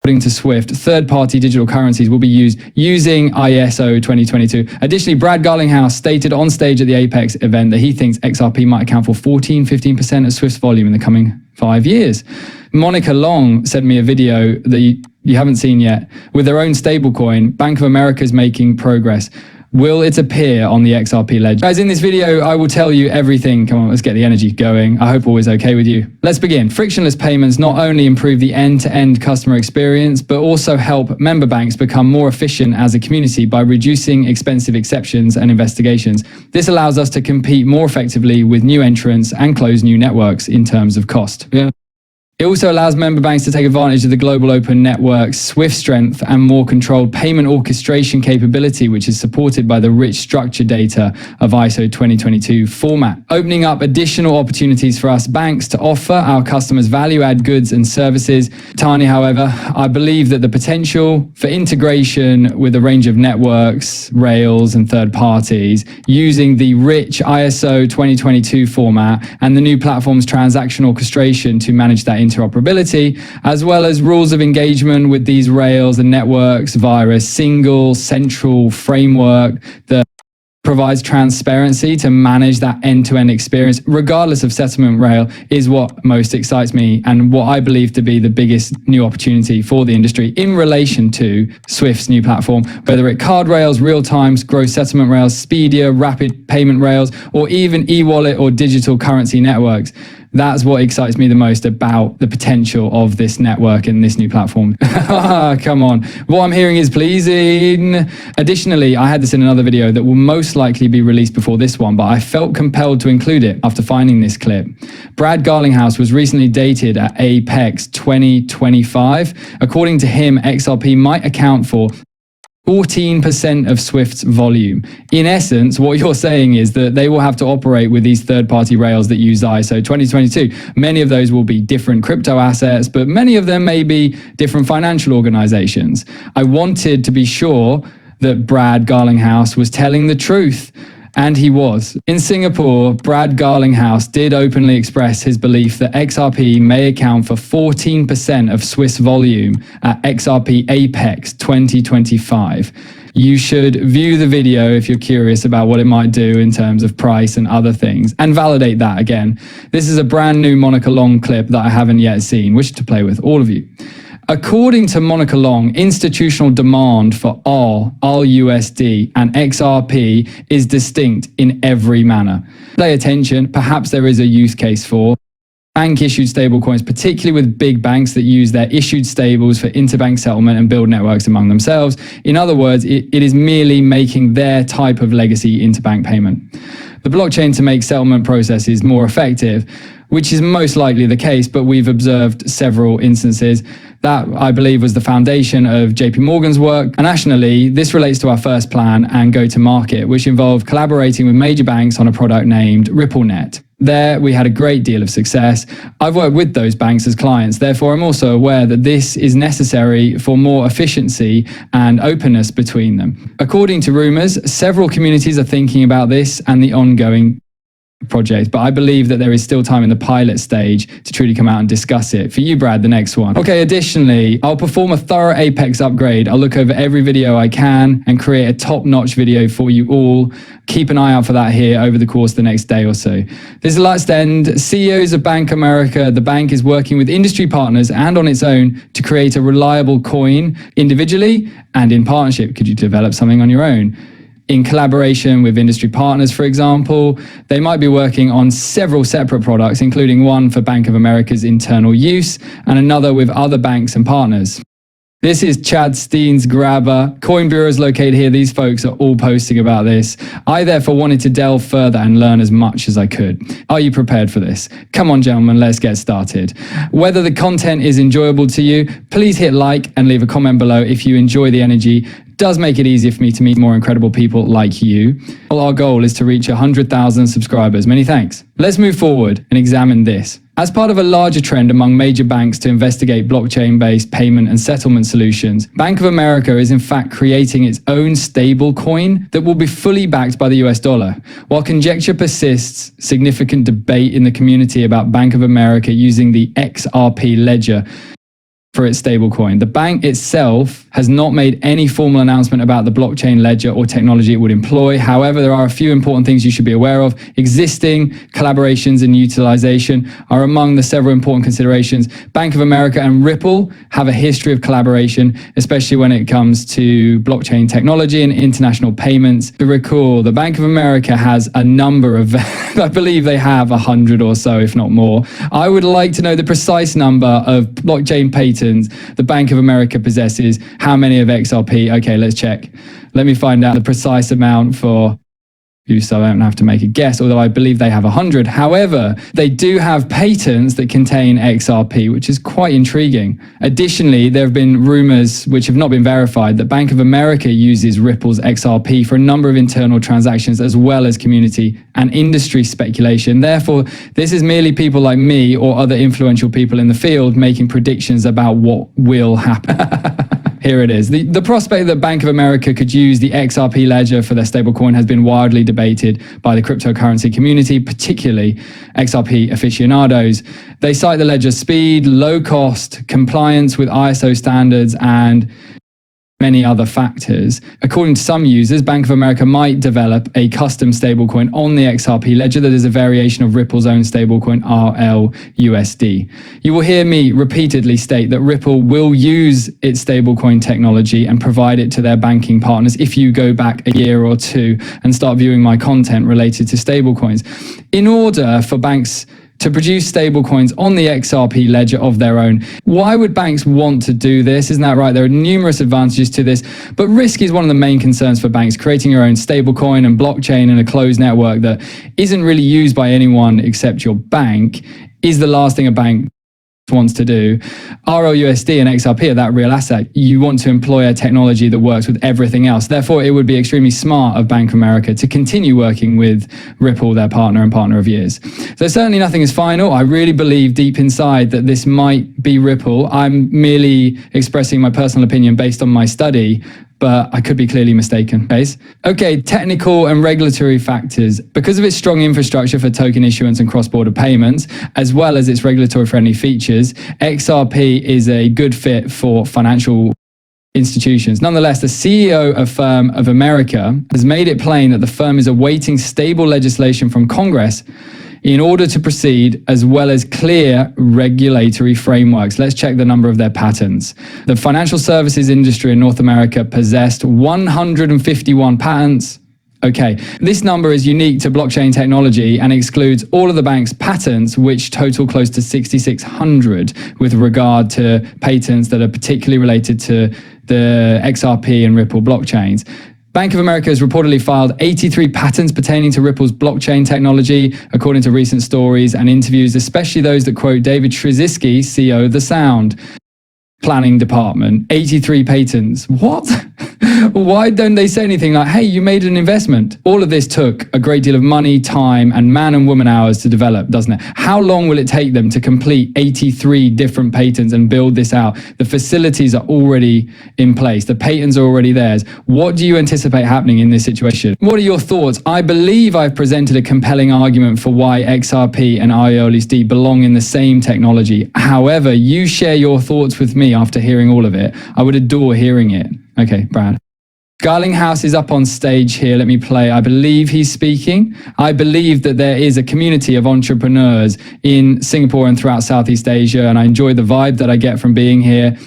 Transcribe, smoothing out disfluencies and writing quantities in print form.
According to Swift, third-party digital currencies will be used using ISO 2022. Additionally, Brad Garlinghouse stated on stage at the Apex event that he thinks XRP might account for 15% of Swift's volume in the coming 5 years. Monica Long sent me a video that you haven't seen yet. With their own stablecoin, Bank of America is making progress. Will it appear on the XRP ledger? Guys, in this video, I will tell you everything. Come on, let's get the energy going. I hope all is okay with you. Let's begin. Frictionless payments not only improve the end-to-end customer experience, but also help member banks become more efficient as a community by reducing expensive exceptions and investigations. This allows us to compete more effectively with new entrants and close new networks in terms of cost. It also allows member banks to take advantage of the global open network's Swift strength and more controlled payment orchestration capability, which is supported by the rich structured data of ISO 2022 format, opening up additional opportunities for us banks to offer our customers value-add goods and services. Tanya, however, I believe that the potential for integration with a range of networks, rails, and third parties using the rich ISO 2022 format and the new platform's transaction orchestration to manage that interoperability, as well as rules of engagement with these rails and networks via a single central framework that provides transparency to manage that end-to-end experience, regardless of settlement rail, is what most excites me and what I believe to be the biggest new opportunity for the industry in relation to Swift's new platform, whether it card rails, real times, gross settlement rails, speedier, rapid payment rails, or even e-wallet or digital currency networks. That's what excites me the most about the potential of this network and this new platform. Come on. What I'm hearing is pleasing. Additionally, I had this in another video that will most likely be released before this one, but I felt compelled to include it after finding this clip. Brad Garlinghouse was recently dated at Apex 2025. According to him, XRP might account for 14% of Swift's volume. In essence, what you're saying is that they will have to operate with these third-party rails that use ISO 2022. Many of those will be different crypto assets, but many of them may be different financial organizations. I wanted to be sure that Brad Garlinghouse was telling the truth. And he was. In Singapore, Brad Garlinghouse did openly express his belief that XRP may account for 14% of Swiss volume at XRP Apex 2025. You should view the video if you're curious about what it might do in terms of price and other things, and validate that again. This is a brand new Monica Long clip that I haven't yet seen. Wish to play with all of you. According to Monica Long, institutional demand for RUSD and XRP is distinct in every manner. Pay attention, perhaps there is a use case for bank-issued stablecoins, particularly with big banks that use their issued stables for interbank settlement and build networks among themselves. In other words, it is merely making their type of legacy interbank payment. The blockchain to make settlement processes more effective, which is most likely the case, but we've observed several instances. That, I believe, was the foundation of JP Morgan's work. And nationally, this relates to our first plan and go-to-market, which involved collaborating with major banks on a product named RippleNet. There, we had a great deal of success. I've worked with those banks as clients, therefore I'm also aware that this is necessary for more efficiency and openness between them. According to rumors, several communities are thinking about this and the ongoing project, but I believe that there is still time in the pilot stage to truly come out and discuss it. For you, Brad, the next one. Okay, additionally, I'll perform a thorough Apex upgrade. I'll look over every video I can and create a top-notch video for you all. Keep an eye out for that here over the course of the next day or so. This is Last End, CEOs of Bank America. The bank is working with industry partners and on its own to create a reliable coin individually and in partnership. Could you develop something on your own? In collaboration with industry partners, for example, they might be working on several separate products, including one for Bank of America's internal use and another with other banks and partners. This is Chad Steen's Grabber. Coin Bureau is located here. These folks are all posting about this. I therefore wanted to delve further and learn as much as I could. Are you prepared for this? Come on, gentlemen, let's get started. Whether the content is enjoyable to you, please hit like and leave a comment below if you enjoy the energy. Does make it easier for me to meet more incredible people like you. Our goal is to reach 100,000 subscribers. Many thanks. Let's move forward and examine this. As part of a larger trend among major banks to investigate blockchain-based payment and settlement solutions, Bank of America is in fact creating its own stable coin that will be fully backed by the US dollar. While conjecture persists, significant debate in the community about Bank of America using the XRP ledger for its stablecoin. The bank itself has not made any formal announcement about the blockchain ledger or technology it would employ. However, there are a few important things you should be aware of. Existing collaborations and utilization are among the several important considerations. Bank of America and Ripple have a history of collaboration, especially when it comes to blockchain technology and international payments. To recall, the Bank of America has a number of, I believe they have 100 or so, if not more. I would like to know the precise number of blockchain patents the Bank of America possesses. How many of XRP? Okay, let's check. Let me find out the precise amount for you so I don't have to make a guess, although I believe they have 100. However, they do have patents that contain XRP, which is quite intriguing. Additionally, there have been rumors, which have not been verified, that Bank of America uses Ripple's XRP for a number of internal transactions, as well as community and industry speculation. Therefore, this is merely people like me or other influential people in the field making predictions about what will happen. Here it is. The prospect that Bank of America could use the XRP ledger for their stablecoin has been widely debated by the cryptocurrency community, particularly XRP aficionados. They cite the ledger's speed, low cost, compliance with ISO standards, and many other factors. According to some users, Bank of America might develop a custom stablecoin on the XRP ledger that is a variation of Ripple's own stablecoin RLUSD. You will hear me repeatedly state that Ripple will use its stablecoin technology and provide it to their banking partners if you go back a year or two and start viewing my content related to stablecoins. In order for banks to produce stablecoins on the XRP ledger of their own. Why would banks want to do this? Isn't that right? There are numerous advantages to this, but risk is one of the main concerns for banks. Creating your own stablecoin and blockchain in a closed network that isn't really used by anyone except your bank is the last thing a bank wants to do. RLUSD and XRP are that real asset. You want to employ a technology that works with everything else. Therefore, it would be extremely smart of Bank of America to continue working with Ripple, their partner and partner of years. So certainly nothing is final. I really believe deep inside that this might be Ripple. I'm merely expressing my personal opinion based on my study, but I could be clearly mistaken. Okay, technical and regulatory factors. Because of its strong infrastructure for token issuance and cross-border payments, as well as its regulatory-friendly features, XRP is a good fit for financial institutions. Nonetheless, the CEO of Firm of America has made it plain that the firm is awaiting stable legislation from Congress in order to proceed, as well as clear regulatory frameworks. Let's check the number of their patents. The financial services industry in North America possessed 151 patents. Okay, this number is unique to blockchain technology and excludes all of the bank's patents, which total close to 6,600 with regard to patents that are particularly related to the XRP and Ripple blockchains. Bank of America has reportedly filed 83 patents pertaining to Ripple's blockchain technology, according to recent stories and interviews, especially those that quote David Trzaskowski, CEO of the Sound Planning Department. 83 patents. What? Why don't they say anything like, hey, you made an investment? All of this took a great deal of money, time, and man and woman hours to develop, doesn't it? How long will it take them to complete 83 different patents and build this out? The facilities are already in place. The patents are already theirs. What do you anticipate happening in this situation? What are your thoughts? I believe I've presented a compelling argument for why XRP and RLUSD belong in the same technology. However, you share your thoughts with me after hearing all of it. I would adore hearing it. Okay, Brad. Garlinghouse is up on stage here. Let me play. I believe he's speaking. I believe that there is a community of entrepreneurs in Singapore and throughout Southeast Asia, and I enjoy the vibe that I get from being here.